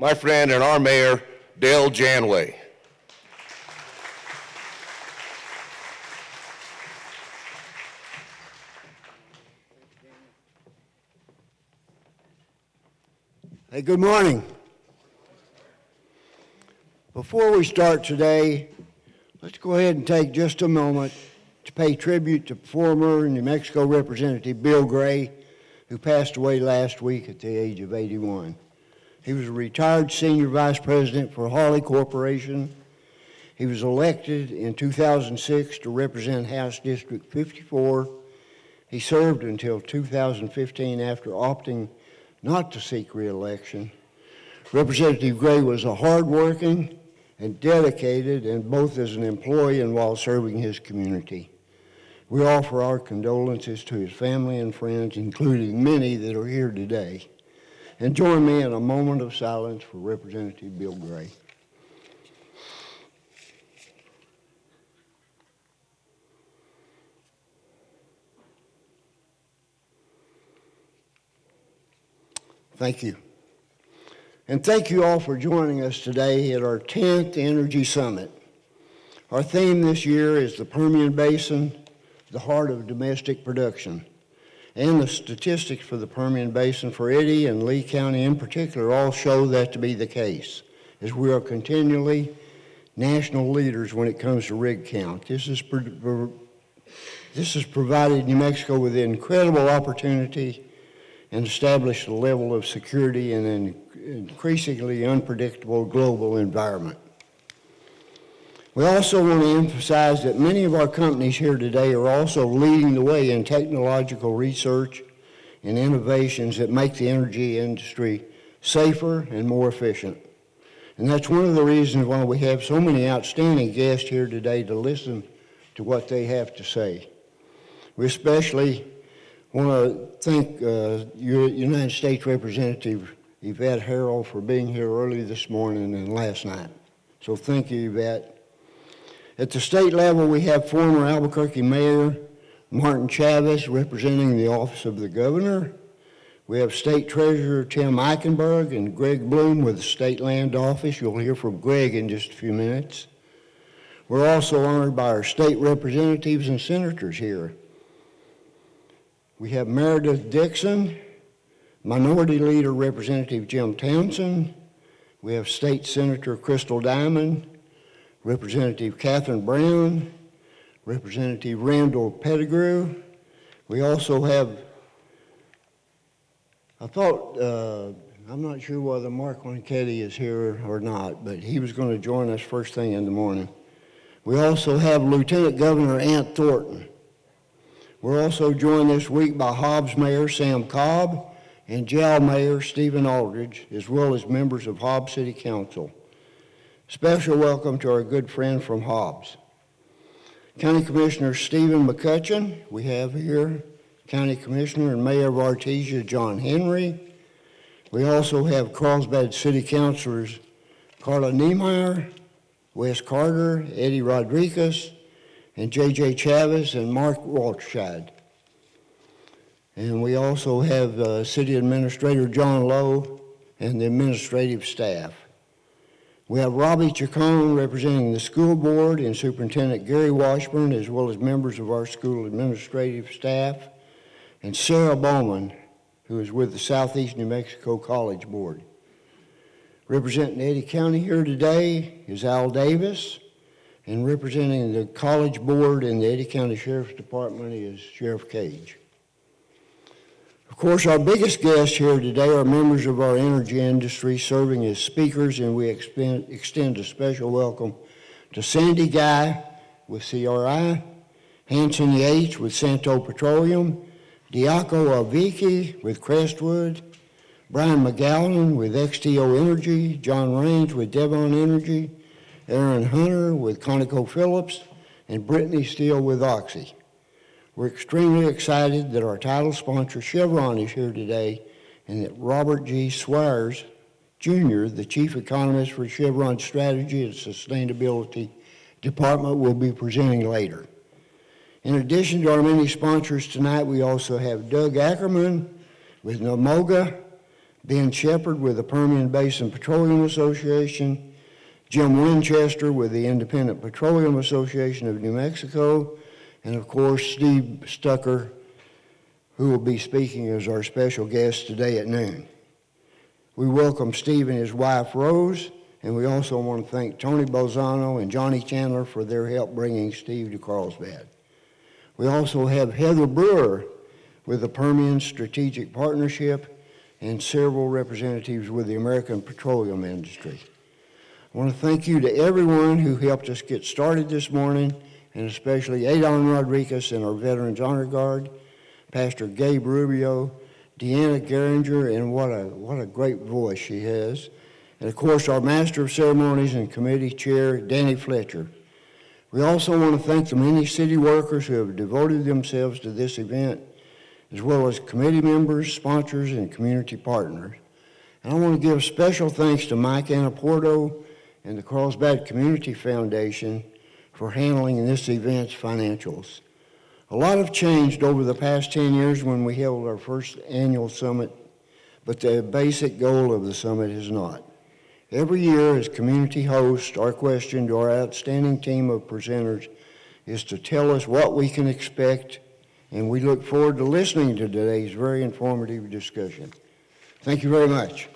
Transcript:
my friend and our mayor, Dale Janway. Hey, good morning. Before we start today, let's go ahead and take just a moment to pay tribute to former New Mexico Representative Bill Gray, who passed away last week at the age of 81. He was a retired senior vice president for Hawley Corporation. He was elected in 2006 to represent House District 54. He served until 2015 after opting not to seek re-election. Representative Gray was a hardworking and dedicated, and both as an employee and while serving his community. We offer our condolences to his family and friends, including many that are here today. And join me in a moment of silence for Representative Bill Gray. Thank you. And thank you all for joining us today at our 10th Energy Summit. Our theme this year is the Permian Basin, the heart of domestic production. And the statistics for the Permian Basin for Eddy and Lee County in particular all show that to be the case, as we are continually national leaders when it comes to rig count. This has provided New Mexico with an incredible opportunity and established a level of security in an increasingly unpredictable global environment. We also want to emphasize that many of our companies here today are also leading the way in technological research and innovations that make the energy industry safer and more efficient. And that's one of the reasons why we have so many outstanding guests here today to listen to what they have to say. We especially want to thank United States Representative Yvette Harrell for being here early this morning and last night. So thank you, Yvette. At the state level, we have former Albuquerque Mayor Martin Chavez representing the Office of the Governor. We have State Treasurer Tim Eichenberg and Greg Bloom with the State Land Office. You'll hear from Greg in just a few minutes. We're also honored by our state representatives and senators here. We have Meredith Dixon, Minority Leader Representative Jim Townsend. We have State Senator Crystal Diamond, Representative Catherine Brown, Representative Randall Pettigrew. We also have, I'm not sure whether Mark Lanchetti is here or not, but he was going to join us first thing in the morning. We also have Lieutenant Governor Ant Thornton. We're also joined this week by Hobbs Mayor Sam Cobb and Jal Mayor Stephen Aldridge, as well as members of Hobbs City Council. Special welcome to our good friend from Hobbs. County Commissioner Stephen McCutcheon, we have here, County Commissioner and Mayor of Artesia John Henry. We also have Carlsbad City Councilors Carla Niemeyer, Wes Carter, Eddie Rodriguez, and J.J. Chavez and Mark Walterscheid. And we also have City Administrator John Lowe and the administrative staff. We have Robbie Chacon representing the school board and Superintendent Gary Washburn, as well as members of our school administrative staff, and Sarah Bowman, who is with the Southeast New Mexico College Board. Representing Eddy County here today is Al Davis, and representing the College Board and the Eddy County Sheriff's Department is Sheriff Cage. Of course, our biggest guests here today are members of our energy industry serving as speakers, and we extend a special welcome to Sandy Guy with CRI, Hanson Yates with Santo Petroleum, Diaco Aviki with Crestwood, Brian McGowan with XTO Energy, John Raines with Devon Energy, Aaron Hunter with ConocoPhillips, and Brittany Steele with Oxy. We're extremely excited that our title sponsor, Chevron, is here today, and that Robert G. Swires, Jr., the Chief Economist for Chevron's Strategy and Sustainability Department, will be presenting later. In addition to our many sponsors tonight, we also have Doug Ackerman with Nomoga, Ben Shepard with the Permian Basin Petroleum Association, Jim Winchester with the Independent Petroleum Association of New Mexico, and of course Steve Stucker, who will be speaking as our special guest today at noon. We welcome Steve and his wife Rose, and we also want to thank Tony Bolzano and Johnny Chandler for their help bringing Steve to Carlsbad. We also have Heather Brewer with the Permian Strategic Partnership and several representatives with the American petroleum industry. I want to thank you to everyone who helped us get started this morning, and especially Adon Rodriguez and our Veterans Honor Guard, Pastor Gabe Rubio, Deanna Geringer, and what a great voice she has. And of course, our Master of Ceremonies and Committee Chair, Danny Fletcher. We also want to thank the many city workers who have devoted themselves to this event, as well as committee members, sponsors, and community partners. And I want to give special thanks to Mike Anaporto and the Carlsbad Community Foundation for handling this event's financials. A lot have changed over the past 10 years when we held our first annual summit, but the basic goal of the summit has not. Every year as community host, our question to our outstanding team of presenters is to tell us what we can expect, and we look forward to listening to today's very informative discussion. Thank you very much.